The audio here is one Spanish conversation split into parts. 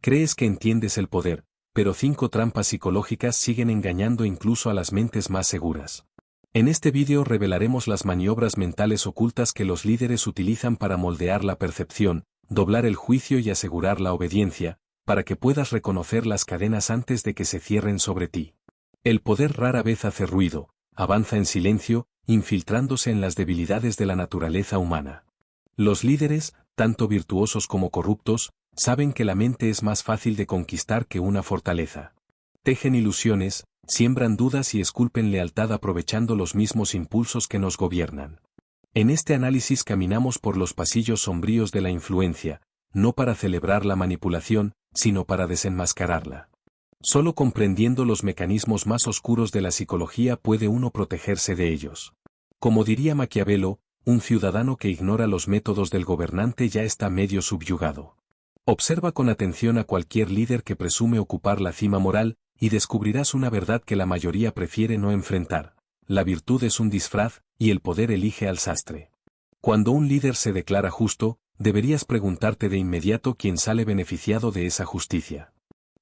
Crees que entiendes el poder, pero 5 trampas psicológicas siguen engañando incluso a las mentes más seguras. En este vídeo revelaremos las maniobras mentales ocultas que los líderes utilizan para moldear la percepción, doblar el juicio y asegurar la obediencia, para que puedas reconocer las cadenas antes de que se cierren sobre ti. El poder rara vez hace ruido, avanza en silencio, infiltrándose en las debilidades de la naturaleza humana. Los líderes, tanto virtuosos como corruptos, saben que la mente es más fácil de conquistar que una fortaleza. Tejen ilusiones, siembran dudas y esculpen lealtad aprovechando los mismos impulsos que nos gobiernan. En este análisis caminamos por los pasillos sombríos de la influencia, no para celebrar la manipulación, sino para desenmascararla. Solo comprendiendo los mecanismos más oscuros de la psicología puede uno protegerse de ellos. Como diría Maquiavelo, un ciudadano que ignora los métodos del gobernante ya está medio subyugado. Observa con atención a cualquier líder que presume ocupar la cima moral, y descubrirás una verdad que la mayoría prefiere no enfrentar. La virtud es un disfraz, y el poder elige al sastre. Cuando un líder se declara justo, deberías preguntarte de inmediato quién sale beneficiado de esa justicia.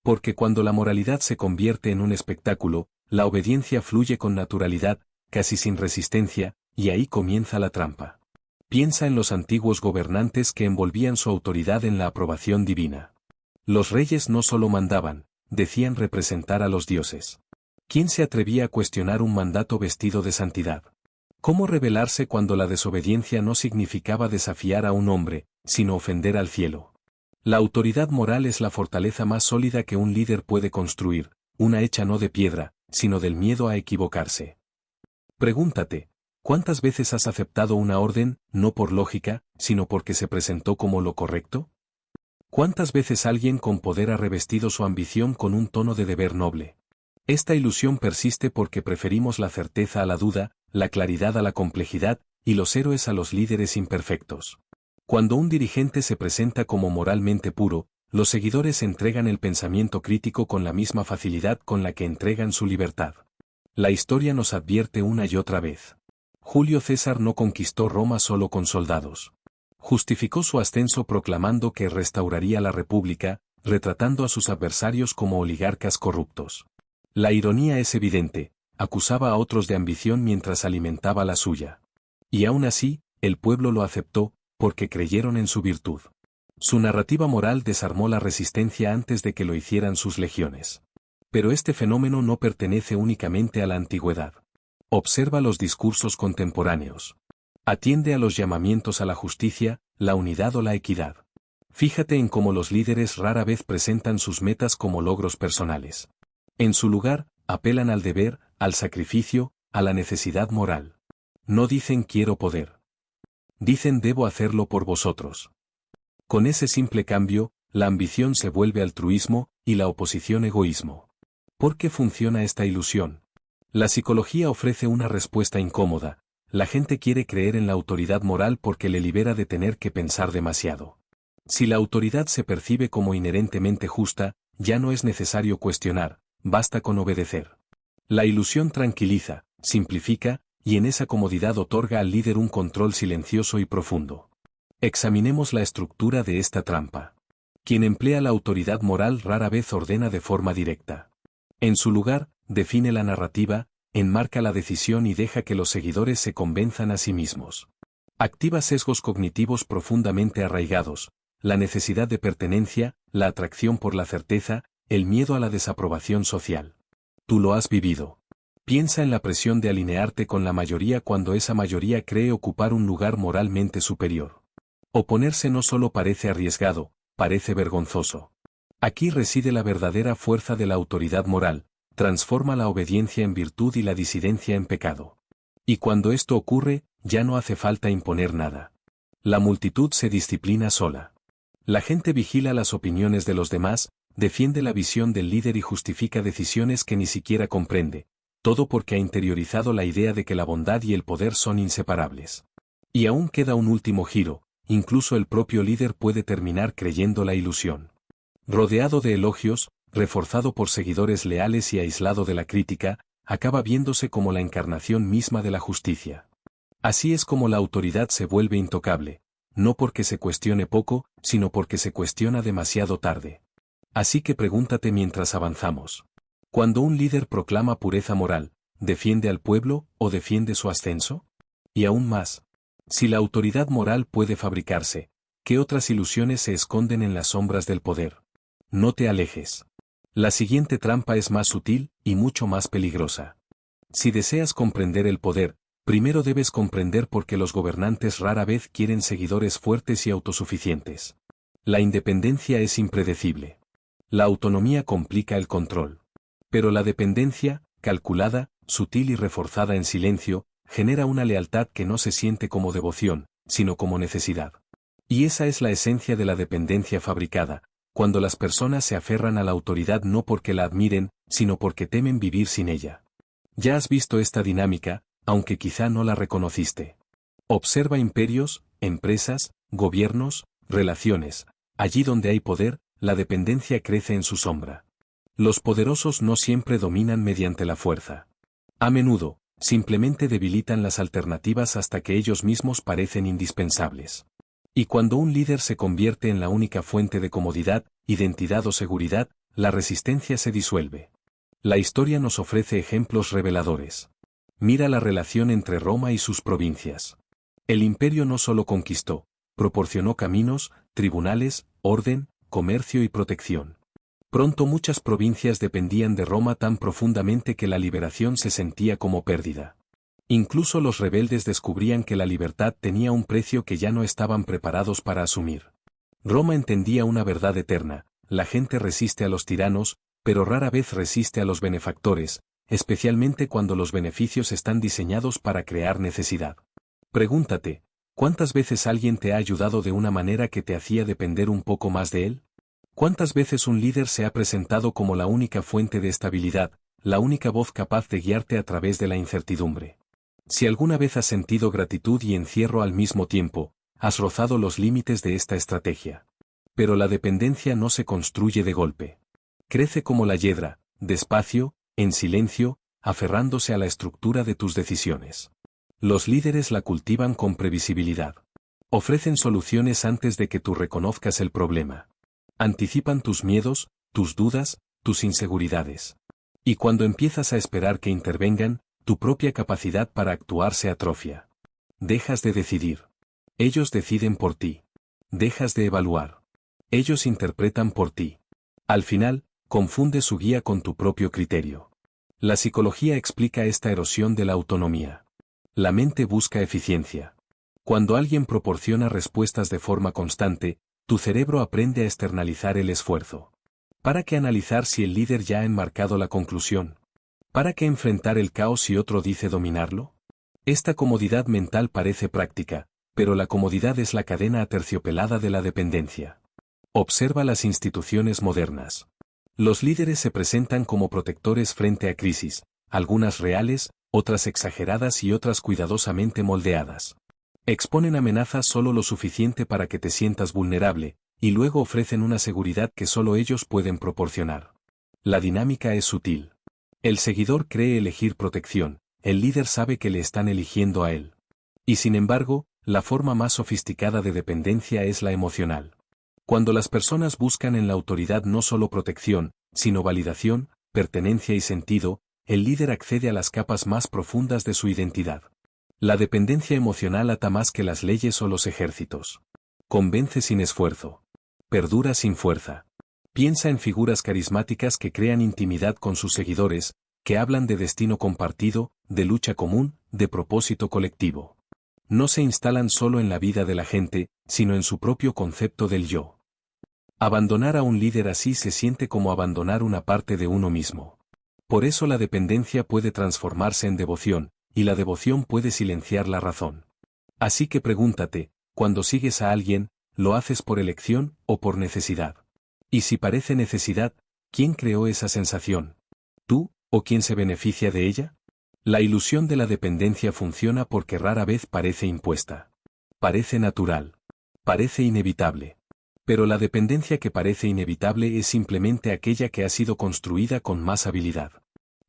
Porque cuando la moralidad se convierte en un espectáculo, la obediencia fluye con naturalidad, casi sin resistencia, y ahí comienza la trampa. Piensa en los antiguos gobernantes que envolvían su autoridad en la aprobación divina. Los reyes no solo mandaban, decían representar a los dioses. ¿Quién se atrevía a cuestionar un mandato vestido de santidad? ¿Cómo rebelarse cuando la desobediencia no significaba desafiar a un hombre, sino ofender al cielo? La autoridad moral es la fortaleza más sólida que un líder puede construir, una hecha no de piedra, sino del miedo a equivocarse. Pregúntate, ¿cuántas veces has aceptado una orden, no por lógica, sino porque se presentó como lo correcto? ¿Cuántas veces alguien con poder ha revestido su ambición con un tono de deber noble? Esta ilusión persiste porque preferimos la certeza a la duda, la claridad a la complejidad, y los héroes a los líderes imperfectos. Cuando un dirigente se presenta como moralmente puro, los seguidores entregan el pensamiento crítico con la misma facilidad con la que entregan su libertad. La historia nos advierte una y otra vez. Julio César no conquistó Roma solo con soldados. Justificó su ascenso proclamando que restauraría la república, retratando a sus adversarios como oligarcas corruptos. La ironía es evidente, acusaba a otros de ambición mientras alimentaba la suya. Y aún así, el pueblo lo aceptó, porque creyeron en su virtud. Su narrativa moral desarmó la resistencia antes de que lo hicieran sus legiones. Pero este fenómeno no pertenece únicamente a la antigüedad. Observa los discursos contemporáneos. Atiende a los llamamientos a la justicia, la unidad o la equidad. Fíjate en cómo los líderes rara vez presentan sus metas como logros personales. En su lugar, apelan al deber, al sacrificio, a la necesidad moral. No dicen quiero poder. Dicen debo hacerlo por vosotros. Con ese simple cambio, la ambición se vuelve altruismo, y la oposición egoísmo. ¿Por qué funciona esta ilusión? La psicología ofrece una respuesta incómoda. La gente quiere creer en la autoridad moral porque le libera de tener que pensar demasiado. Si la autoridad se percibe como inherentemente justa, ya no es necesario cuestionar, basta con obedecer. La ilusión tranquiliza, simplifica, y en esa comodidad otorga al líder un control silencioso y profundo. Examinemos la estructura de esta trampa. Quien emplea la autoridad moral rara vez ordena de forma directa. En su lugar, define la narrativa, enmarca la decisión y deja que los seguidores se convenzan a sí mismos. Activa sesgos cognitivos profundamente arraigados, la necesidad de pertenencia, la atracción por la certeza, el miedo a la desaprobación social. Tú lo has vivido. Piensa en la presión de alinearte con la mayoría cuando esa mayoría cree ocupar un lugar moralmente superior. Oponerse no solo parece arriesgado, parece vergonzoso. Aquí reside la verdadera fuerza de la autoridad moral, transforma la obediencia en virtud y la disidencia en pecado. Y cuando esto ocurre, ya no hace falta imponer nada. La multitud se disciplina sola. La gente vigila las opiniones de los demás, defiende la visión del líder y justifica decisiones que ni siquiera comprende, todo porque ha interiorizado la idea de que la bondad y el poder son inseparables. Y aún queda un último giro, incluso el propio líder puede terminar creyendo la ilusión. Rodeado de elogios, reforzado por seguidores leales y aislado de la crítica, acaba viéndose como la encarnación misma de la justicia. Así es como la autoridad se vuelve intocable, no porque se cuestione poco, sino porque se cuestiona demasiado tarde. Así que pregúntate mientras avanzamos. Cuando un líder proclama pureza moral, ¿defiende al pueblo o defiende su ascenso? Y aún más, si la autoridad moral puede fabricarse, ¿qué otras ilusiones se esconden en las sombras del poder? No te alejes. La siguiente trampa es más sutil y mucho más peligrosa. Si deseas comprender el poder, primero debes comprender por qué los gobernantes rara vez quieren seguidores fuertes y autosuficientes. La independencia es impredecible. La autonomía complica el control. Pero la dependencia, calculada, sutil y reforzada en silencio, genera una lealtad que no se siente como devoción, sino como necesidad. Y esa es la esencia de la dependencia fabricada, cuando las personas se aferran a la autoridad no porque la admiren, sino porque temen vivir sin ella. Ya has visto esta dinámica, aunque quizá no la reconociste. Observa imperios, empresas, gobiernos, relaciones. Allí donde hay poder, la dependencia crece en su sombra. Los poderosos no siempre dominan mediante la fuerza. A menudo, simplemente debilitan las alternativas hasta que ellos mismos parecen indispensables. Y cuando un líder se convierte en la única fuente de comodidad, identidad o seguridad, la resistencia se disuelve. La historia nos ofrece ejemplos reveladores. Mira la relación entre Roma y sus provincias. El imperio no solo conquistó, proporcionó caminos, tribunales, orden, comercio y protección. Pronto muchas provincias dependían de Roma tan profundamente que la liberación se sentía como pérdida. Incluso los rebeldes descubrían que la libertad tenía un precio que ya no estaban preparados para asumir. Roma entendía una verdad eterna: la gente resiste a los tiranos, pero rara vez resiste a los benefactores, especialmente cuando los beneficios están diseñados para crear necesidad. Pregúntate, ¿cuántas veces alguien te ha ayudado de una manera que te hacía depender un poco más de él? ¿Cuántas veces un líder se ha presentado como la única fuente de estabilidad, la única voz capaz de guiarte a través de la incertidumbre? Si alguna vez has sentido gratitud y encierro al mismo tiempo, has rozado los límites de esta estrategia. Pero la dependencia no se construye de golpe. Crece como la hiedra, despacio, en silencio, aferrándose a la estructura de tus decisiones. Los líderes la cultivan con previsibilidad. Ofrecen soluciones antes de que tú reconozcas el problema. Anticipan tus miedos, tus dudas, tus inseguridades. Y cuando empiezas a esperar que intervengan, tu propia capacidad para actuar se atrofia. Dejas de decidir. Ellos deciden por ti. Dejas de evaluar. Ellos interpretan por ti. Al final, confunde su guía con tu propio criterio. La psicología explica esta erosión de la autonomía. La mente busca eficiencia. Cuando alguien proporciona respuestas de forma constante, tu cerebro aprende a externalizar el esfuerzo. ¿Para qué analizar si el líder ya ha enmarcado la conclusión? ¿Para qué enfrentar el caos si otro dice dominarlo? Esta comodidad mental parece práctica, pero la comodidad es la cadena aterciopelada de la dependencia. Observa las instituciones modernas. Los líderes se presentan como protectores frente a crisis, algunas reales, otras exageradas y otras cuidadosamente moldeadas. Exponen amenazas solo lo suficiente para que te sientas vulnerable, y luego ofrecen una seguridad que solo ellos pueden proporcionar. La dinámica es sutil. El seguidor cree elegir protección, el líder sabe que le están eligiendo a él. Y sin embargo, la forma más sofisticada de dependencia es la emocional. Cuando las personas buscan en la autoridad no solo protección, sino validación, pertenencia y sentido, el líder accede a las capas más profundas de su identidad. La dependencia emocional ata más que las leyes o los ejércitos. Convence sin esfuerzo. Perdura sin fuerza. Piensa en figuras carismáticas que crean intimidad con sus seguidores, que hablan de destino compartido, de lucha común, de propósito colectivo. No se instalan solo en la vida de la gente, sino en su propio concepto del yo. Abandonar a un líder así se siente como abandonar una parte de uno mismo. Por eso la dependencia puede transformarse en devoción, y la devoción puede silenciar la razón. Así que pregúntate, cuando sigues a alguien, ¿lo haces por elección o por necesidad? Y si parece necesidad, ¿quién creó esa sensación? ¿Tú, o quién se beneficia de ella? La ilusión de la dependencia funciona porque rara vez parece impuesta. Parece natural. Parece inevitable. Pero la dependencia que parece inevitable es simplemente aquella que ha sido construida con más habilidad.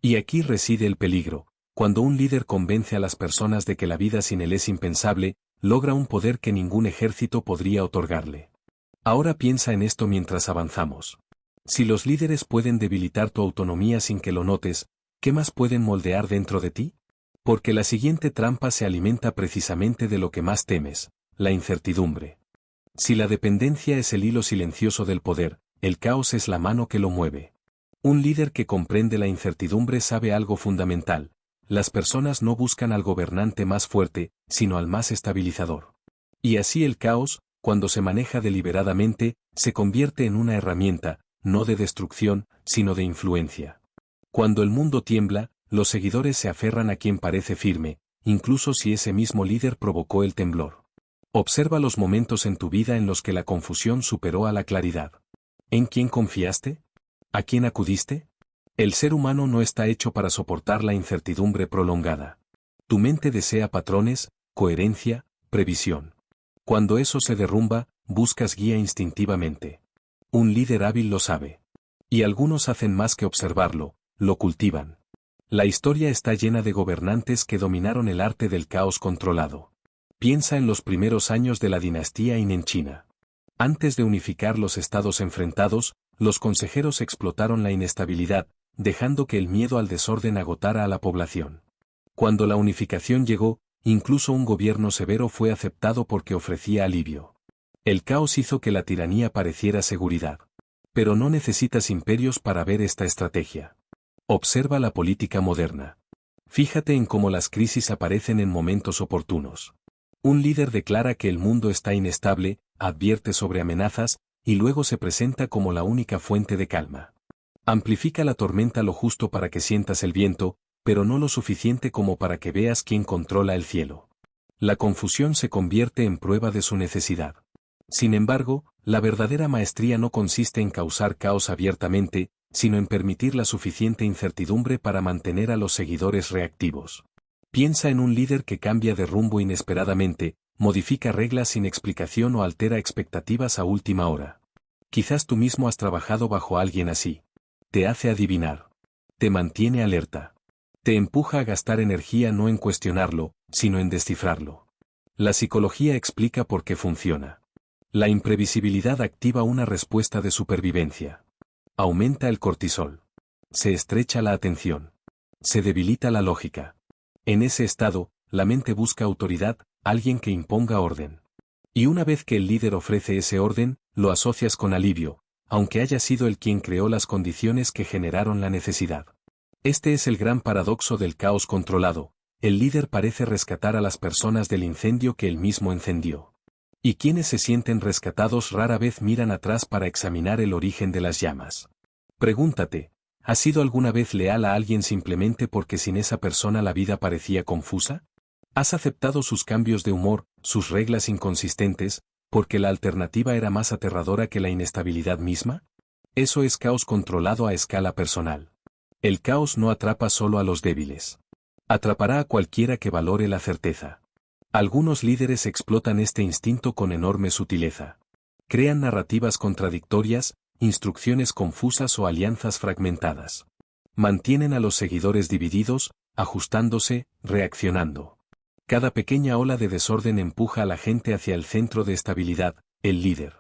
Y aquí reside el peligro. Cuando un líder convence a las personas de que la vida sin él es impensable, logra un poder que ningún ejército podría otorgarle. Ahora piensa en esto mientras avanzamos. Si los líderes pueden debilitar tu autonomía sin que lo notes, ¿qué más pueden moldear dentro de ti? Porque la siguiente trampa se alimenta precisamente de lo que más temes, la incertidumbre. Si la dependencia es el hilo silencioso del poder, el caos es la mano que lo mueve. Un líder que comprende la incertidumbre sabe algo fundamental: las personas no buscan al gobernante más fuerte, sino al más estabilizador. Y así el caos, cuando se maneja deliberadamente, se convierte en una herramienta, no de destrucción, sino de influencia. Cuando el mundo tiembla, los seguidores se aferran a quien parece firme, incluso si ese mismo líder provocó el temblor. Observa los momentos en tu vida en los que la confusión superó a la claridad. ¿En quién confiaste? ¿A quién acudiste? El ser humano no está hecho para soportar la incertidumbre prolongada. Tu mente desea patrones, coherencia, previsión. Cuando eso se derrumba, buscas guía instintivamente. Un líder hábil lo sabe. Y algunos hacen más que observarlo, lo cultivan. La historia está llena de gobernantes que dominaron el arte del caos controlado. Piensa en los primeros años de la dinastía Qin en China. Antes de unificar los estados enfrentados, los consejeros explotaron la inestabilidad, dejando que el miedo al desorden agotara a la población. Cuando la unificación llegó, incluso un gobierno severo fue aceptado porque ofrecía alivio. El caos hizo que la tiranía pareciera seguridad. Pero no necesitas imperios para ver esta estrategia. Observa la política moderna. Fíjate en cómo las crisis aparecen en momentos oportunos. Un líder declara que el mundo está inestable, advierte sobre amenazas, y luego se presenta como la única fuente de calma. Amplifica la tormenta lo justo para que sientas el viento, pero no lo suficiente como para que veas quién controla el cielo. La confusión se convierte en prueba de su necesidad. Sin embargo, la verdadera maestría no consiste en causar caos abiertamente, sino en permitir la suficiente incertidumbre para mantener a los seguidores reactivos. Piensa en un líder que cambia de rumbo inesperadamente, modifica reglas sin explicación o altera expectativas a última hora. Quizás tú mismo has trabajado bajo alguien así. Te hace adivinar. Te mantiene alerta. Te empuja a gastar energía no en cuestionarlo, sino en descifrarlo. La psicología explica por qué funciona. La imprevisibilidad activa una respuesta de supervivencia. Aumenta el cortisol. Se estrecha la atención. Se debilita la lógica. En ese estado, la mente busca autoridad, alguien que imponga orden. Y una vez que el líder ofrece ese orden, lo asocias con alivio, aunque haya sido él quien creó las condiciones que generaron la necesidad. Este es el gran paradoxo del caos controlado: el líder parece rescatar a las personas del incendio que él mismo encendió. Y quienes se sienten rescatados rara vez miran atrás para examinar el origen de las llamas. Pregúntate: ¿has sido alguna vez leal a alguien simplemente porque sin esa persona la vida parecía confusa? ¿Has aceptado sus cambios de humor, sus reglas inconsistentes, porque la alternativa era más aterradora que la inestabilidad misma? Eso es caos controlado a escala personal. El caos no atrapa solo a los débiles. Atrapará a cualquiera que valore la certeza. Algunos líderes explotan este instinto con enorme sutileza. Crean narrativas contradictorias, instrucciones confusas o alianzas fragmentadas. Mantienen a los seguidores divididos, ajustándose, reaccionando. Cada pequeña ola de desorden empuja a la gente hacia el centro de estabilidad, el líder.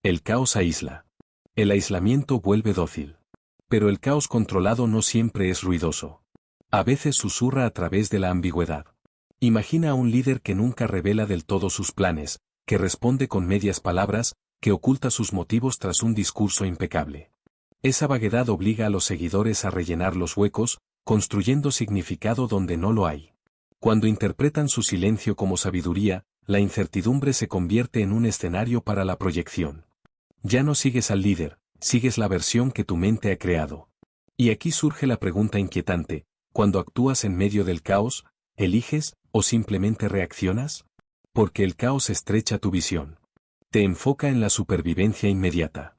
El caos aísla. El aislamiento vuelve dócil. Pero el caos controlado no siempre es ruidoso. A veces susurra a través de la ambigüedad. Imagina a un líder que nunca revela del todo sus planes, que responde con medias palabras, que oculta sus motivos tras un discurso impecable. Esa vaguedad obliga a los seguidores a rellenar los huecos, construyendo significado donde no lo hay. Cuando interpretan su silencio como sabiduría, la incertidumbre se convierte en un escenario para la proyección. Ya no sigues al líder, sigues la versión que tu mente ha creado. Y aquí surge la pregunta inquietante: cuando actúas en medio del caos, ¿eliges o simplemente reaccionas? Porque el caos estrecha tu visión. Te enfoca en la supervivencia inmediata.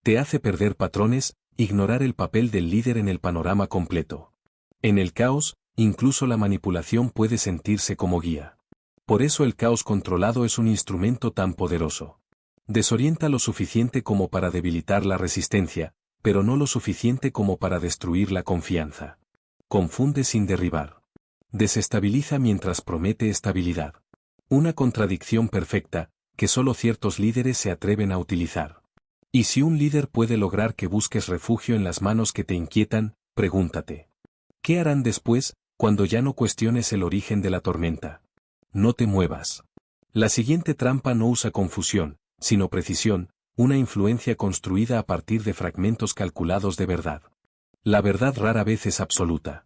Te hace perder patrones, ignorar el papel del líder en el panorama completo. En el caos, incluso la manipulación puede sentirse como guía. Por eso el caos controlado es un instrumento tan poderoso. Desorienta lo suficiente como para debilitar la resistencia, pero no lo suficiente como para destruir la confianza. Confunde sin derribar. Desestabiliza mientras promete estabilidad. Una contradicción perfecta, que solo ciertos líderes se atreven a utilizar. Y si un líder puede lograr que busques refugio en las manos que te inquietan, pregúntate. ¿Qué harán después, cuando ya no cuestiones el origen de la tormenta? No te muevas. La siguiente trampa no usa confusión, sino precisión, una influencia construida a partir de fragmentos calculados de verdad. La verdad rara vez es absoluta.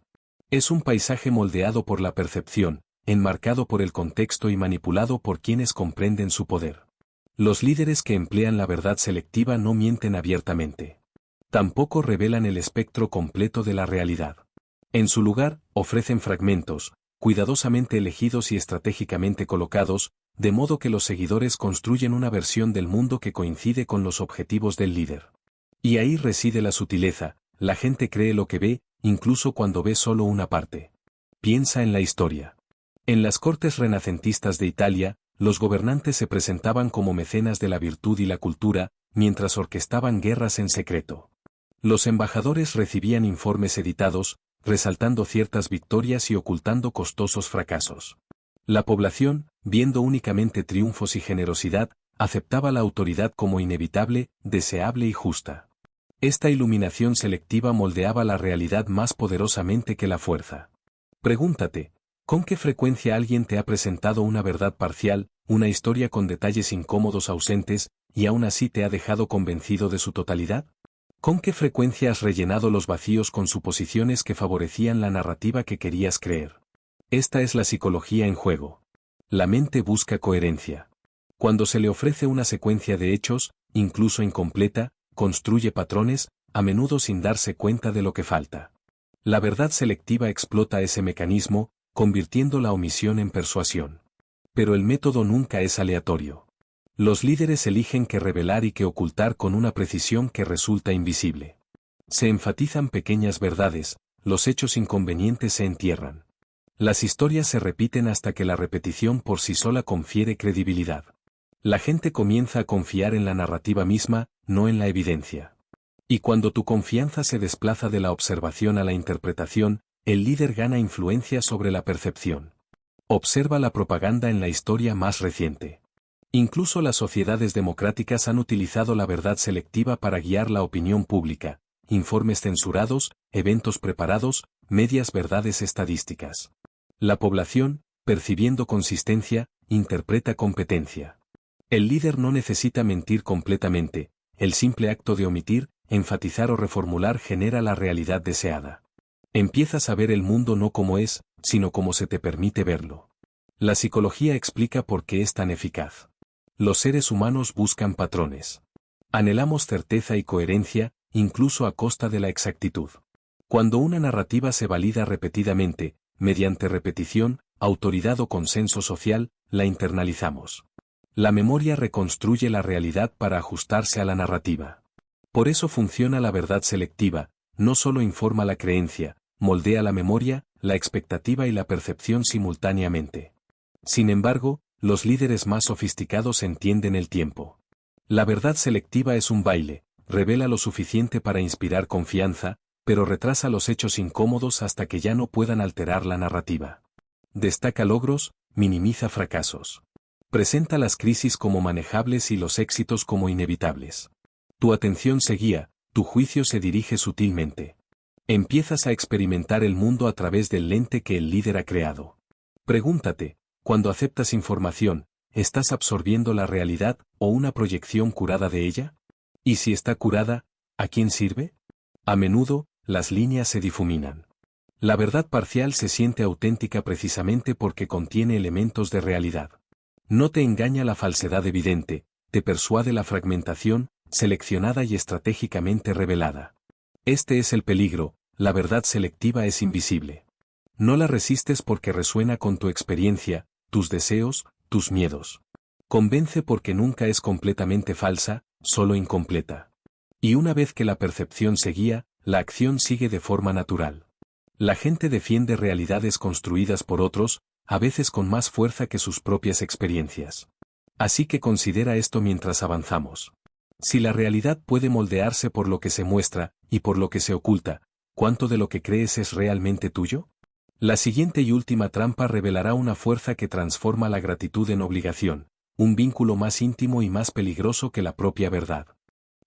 Es un paisaje moldeado por la percepción, enmarcado por el contexto y manipulado por quienes comprenden su poder. Los líderes que emplean la verdad selectiva no mienten abiertamente. Tampoco revelan el espectro completo de la realidad. En su lugar, ofrecen fragmentos, cuidadosamente elegidos y estratégicamente colocados, de modo que los seguidores construyen una versión del mundo que coincide con los objetivos del líder. Y ahí reside la sutileza, la gente cree lo que ve, incluso cuando ve solo una parte. Piensa en la historia. En las cortes renacentistas de Italia, los gobernantes se presentaban como mecenas de la virtud y la cultura, mientras orquestaban guerras en secreto. Los embajadores recibían informes editados, resaltando ciertas victorias y ocultando costosos fracasos. La población, viendo únicamente triunfos y generosidad, aceptaba la autoridad como inevitable, deseable y justa. Esta iluminación selectiva moldeaba la realidad más poderosamente que la fuerza. Pregúntate, ¿con qué frecuencia alguien te ha presentado una verdad parcial, una historia con detalles incómodos ausentes, y aún así te ha dejado convencido de su totalidad? ¿Con qué frecuencia has rellenado los vacíos con suposiciones que favorecían la narrativa que querías creer? Esta es la psicología en juego. La mente busca coherencia. Cuando se le ofrece una secuencia de hechos, incluso incompleta, construye patrones, a menudo sin darse cuenta de lo que falta. La verdad selectiva explota ese mecanismo, convirtiendo la omisión en persuasión. Pero el método nunca es aleatorio. Los líderes eligen qué revelar y qué ocultar con una precisión que resulta invisible. Se enfatizan pequeñas verdades, los hechos inconvenientes se entierran. Las historias se repiten hasta que la repetición por sí sola confiere credibilidad. La gente comienza a confiar en la narrativa misma, no en la evidencia. Y cuando tu confianza se desplaza de la observación a la interpretación, el líder gana influencia sobre la percepción. Observa la propaganda en la historia más reciente. Incluso las sociedades democráticas han utilizado la verdad selectiva para guiar la opinión pública, informes censurados, eventos preparados, medias verdades estadísticas. La población, percibiendo consistencia, interpreta competencia. El líder no necesita mentir completamente, el simple acto de omitir, enfatizar o reformular genera la realidad deseada. Empiezas a ver el mundo no como es, sino como se te permite verlo. La psicología explica por qué es tan eficaz. Los seres humanos buscan patrones. Anhelamos certeza y coherencia, incluso a costa de la exactitud. Cuando una narrativa se valida repetidamente, mediante repetición, autoridad o consenso social, la internalizamos. La memoria reconstruye la realidad para ajustarse a la narrativa. Por eso funciona la verdad selectiva, no solo informa la creencia, moldea la memoria, la expectativa y la percepción simultáneamente. Sin embargo, los líderes más sofisticados entienden el tiempo. La verdad selectiva es un baile, revela lo suficiente para inspirar confianza, pero retrasa los hechos incómodos hasta que ya no puedan alterar la narrativa. Destaca logros, minimiza fracasos. Presenta las crisis como manejables y los éxitos como inevitables. Tu atención se guía, tu juicio se dirige sutilmente. Empiezas a experimentar el mundo a través del lente que el líder ha creado. Pregúntate, cuando aceptas información, ¿estás absorbiendo la realidad o una proyección curada de ella? Y si está curada, ¿a quién sirve? A menudo, las líneas se difuminan. La verdad parcial se siente auténtica precisamente porque contiene elementos de realidad. No te engaña la falsedad evidente, te persuade la fragmentación, seleccionada y estratégicamente revelada. Este es el peligro, la verdad selectiva es invisible. No la resistes porque resuena con tu experiencia, tus deseos, tus miedos. Convence porque nunca es completamente falsa, solo incompleta. Y una vez que la percepción se guía, la acción sigue de forma natural. La gente defiende realidades construidas por otros, a veces con más fuerza que sus propias experiencias. Así que considera esto mientras avanzamos. Si la realidad puede moldearse por lo que se muestra, y por lo que se oculta, ¿cuánto de lo que crees es realmente tuyo? La siguiente y última trampa revelará una fuerza que transforma la gratitud en obligación, un vínculo más íntimo y más peligroso que la propia verdad.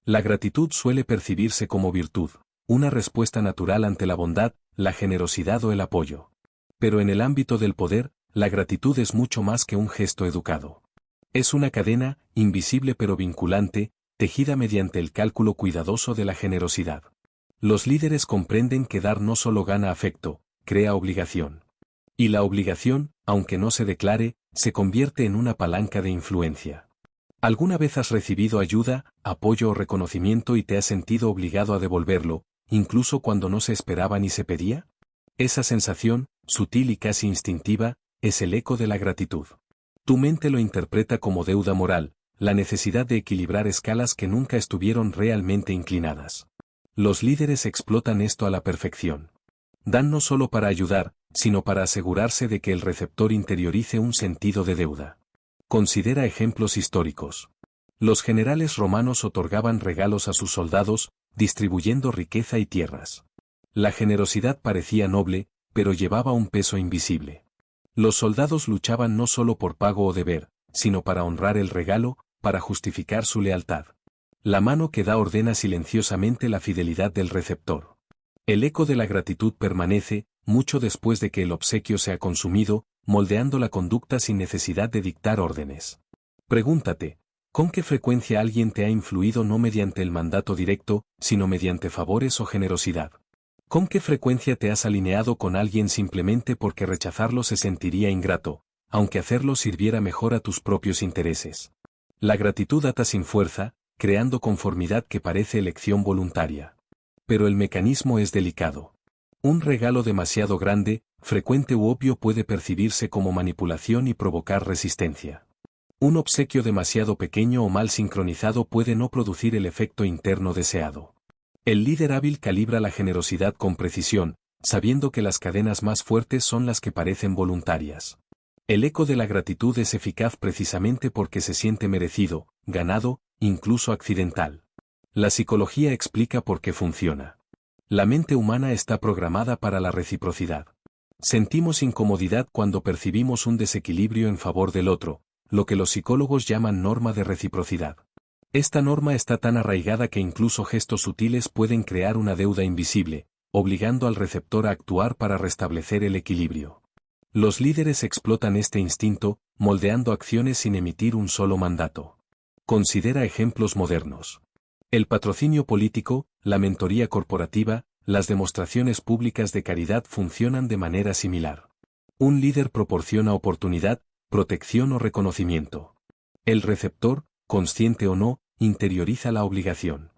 La gratitud suele percibirse como virtud, una respuesta natural ante la bondad, la generosidad o el apoyo. Pero en el ámbito del poder, la gratitud es mucho más que un gesto educado. Es una cadena, invisible pero vinculante, tejida mediante el cálculo cuidadoso de la generosidad. Los líderes comprenden que dar no solo gana afecto, crea obligación. Y la obligación, aunque no se declare, se convierte en una palanca de influencia. ¿Alguna vez has recibido ayuda, apoyo o reconocimiento y te has sentido obligado a devolverlo, incluso cuando no se esperaba ni se pedía? Esa sensación, sutil y casi instintiva, es el eco de la gratitud. Tu mente lo interpreta como deuda moral, la necesidad de equilibrar escalas que nunca estuvieron realmente inclinadas. Los líderes explotan esto a la perfección. Dan no solo para ayudar, sino para asegurarse de que el receptor interiorice un sentido de deuda. Considera ejemplos históricos. Los generales romanos otorgaban regalos a sus soldados, distribuyendo riqueza y tierras. La generosidad parecía noble, pero llevaba un peso invisible. Los soldados luchaban no solo por pago o deber, sino para honrar el regalo, para justificar su lealtad. La mano que da ordena silenciosamente la fidelidad del receptor. El eco de la gratitud permanece, mucho después de que el obsequio se ha consumido, moldeando la conducta sin necesidad de dictar órdenes. Pregúntate, ¿con qué frecuencia alguien te ha influido no mediante el mandato directo, sino mediante favores o generosidad? ¿Con qué frecuencia te has alineado con alguien simplemente porque rechazarlo se sentiría ingrato, aunque hacerlo sirviera mejor a tus propios intereses? La gratitud ata sin fuerza, creando conformidad que parece elección voluntaria. Pero el mecanismo es delicado. Un regalo demasiado grande, frecuente u obvio puede percibirse como manipulación y provocar resistencia. Un obsequio demasiado pequeño o mal sincronizado puede no producir el efecto interno deseado. El líder hábil calibra la generosidad con precisión, sabiendo que las cadenas más fuertes son las que parecen voluntarias. El eco de la gratitud es eficaz precisamente porque se siente merecido, ganado, incluso accidental. La psicología explica por qué funciona. La mente humana está programada para la reciprocidad. Sentimos incomodidad cuando percibimos un desequilibrio en favor del otro, lo que los psicólogos llaman norma de reciprocidad. Esta norma está tan arraigada que incluso gestos sutiles pueden crear una deuda invisible, obligando al receptor a actuar para restablecer el equilibrio. Los líderes explotan este instinto, moldeando acciones sin emitir un solo mandato. Considera ejemplos modernos. El patrocinio político, la mentoría corporativa, las demostraciones públicas de caridad funcionan de manera similar. Un líder proporciona oportunidad, protección o reconocimiento. El receptor, consciente o no, interioriza la obligación.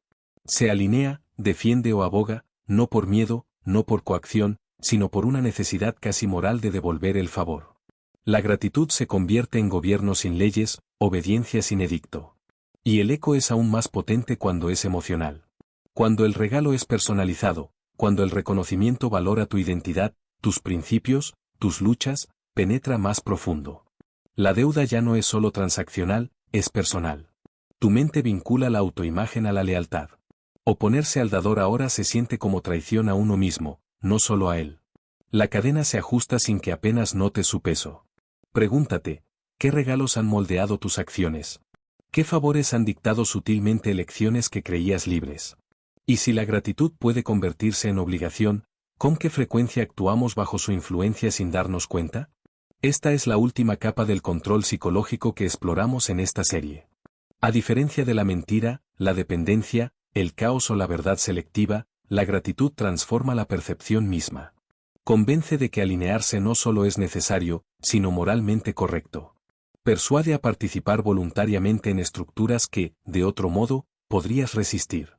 Se alinea, defiende o aboga, no por miedo, no por coacción, sino por una necesidad casi moral de devolver el favor. La gratitud se convierte en gobierno sin leyes, obediencia sin edicto. Y el eco es aún más potente cuando es emocional. Cuando el regalo es personalizado, cuando el reconocimiento valora tu identidad, tus principios, tus luchas, penetra más profundo. La deuda ya no es solo transaccional, es personal. Tu mente vincula la autoimagen a la lealtad. Oponerse al dador ahora se siente como traición a uno mismo, no solo a él. La cadena se ajusta sin que apenas notes su peso. Pregúntate, ¿qué regalos han moldeado tus acciones? ¿Qué favores han dictado sutilmente elecciones que creías libres? Y si la gratitud puede convertirse en obligación, ¿con qué frecuencia actuamos bajo su influencia sin darnos cuenta? Esta es la última capa del control psicológico que exploramos en esta serie. A diferencia de la mentira, la dependencia, el caos o la verdad selectiva, la gratitud transforma la percepción misma. Convence de que alinearse no solo es necesario, sino moralmente correcto. Persuade a participar voluntariamente en estructuras que, de otro modo, podrías resistir.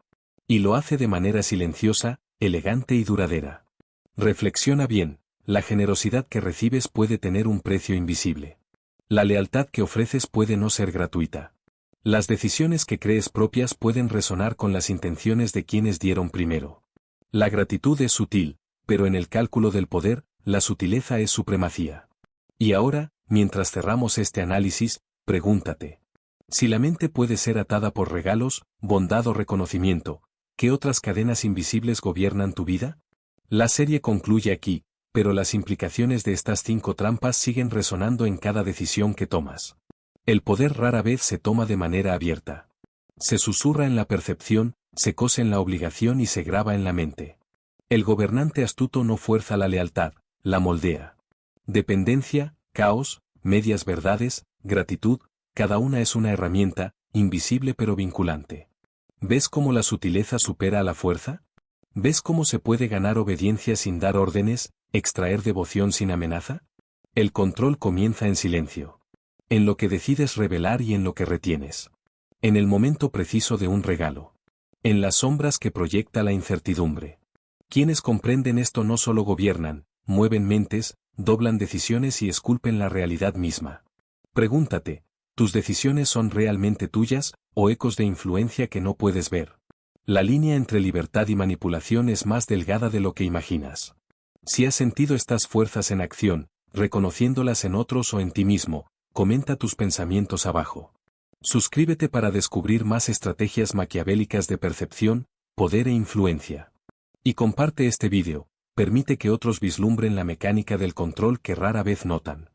Y lo hace de manera silenciosa, elegante y duradera. Reflexiona bien, la generosidad que recibes puede tener un precio invisible. La lealtad que ofreces puede no ser gratuita. Las decisiones que crees propias pueden resonar con las intenciones de quienes dieron primero. La gratitud es sutil, pero en el cálculo del poder, la sutileza es supremacía. Y ahora, mientras cerramos este análisis, pregúntate. Si la mente puede ser atada por regalos, bondad o reconocimiento, ¿qué otras cadenas invisibles gobiernan tu vida? La serie concluye aquí, pero las implicaciones de estas 5 trampas siguen resonando en cada decisión que tomas. El poder rara vez se toma de manera abierta. Se susurra en la percepción, se cose en la obligación y se graba en la mente. El gobernante astuto no fuerza la lealtad, la moldea. Dependencia, caos, medias verdades, gratitud, cada una es una herramienta, invisible pero vinculante. ¿Ves cómo la sutileza supera a la fuerza? ¿Ves cómo se puede ganar obediencia sin dar órdenes, extraer devoción sin amenaza? El control comienza en silencio. En lo que decides revelar y en lo que retienes. En el momento preciso de un regalo. En las sombras que proyecta la incertidumbre. Quienes comprenden esto no solo gobiernan, mueven mentes, doblan decisiones y esculpen la realidad misma. Pregúntate, ¿tus decisiones son realmente tuyas, o ecos de influencia que no puedes ver? La línea entre libertad y manipulación es más delgada de lo que imaginas. Si has sentido estas fuerzas en acción, reconociéndolas en otros o en ti mismo, comenta tus pensamientos abajo. Suscríbete para descubrir más estrategias maquiavélicas de percepción, poder e influencia. Y comparte este vídeo, permite que otros vislumbren la mecánica del control que rara vez notan.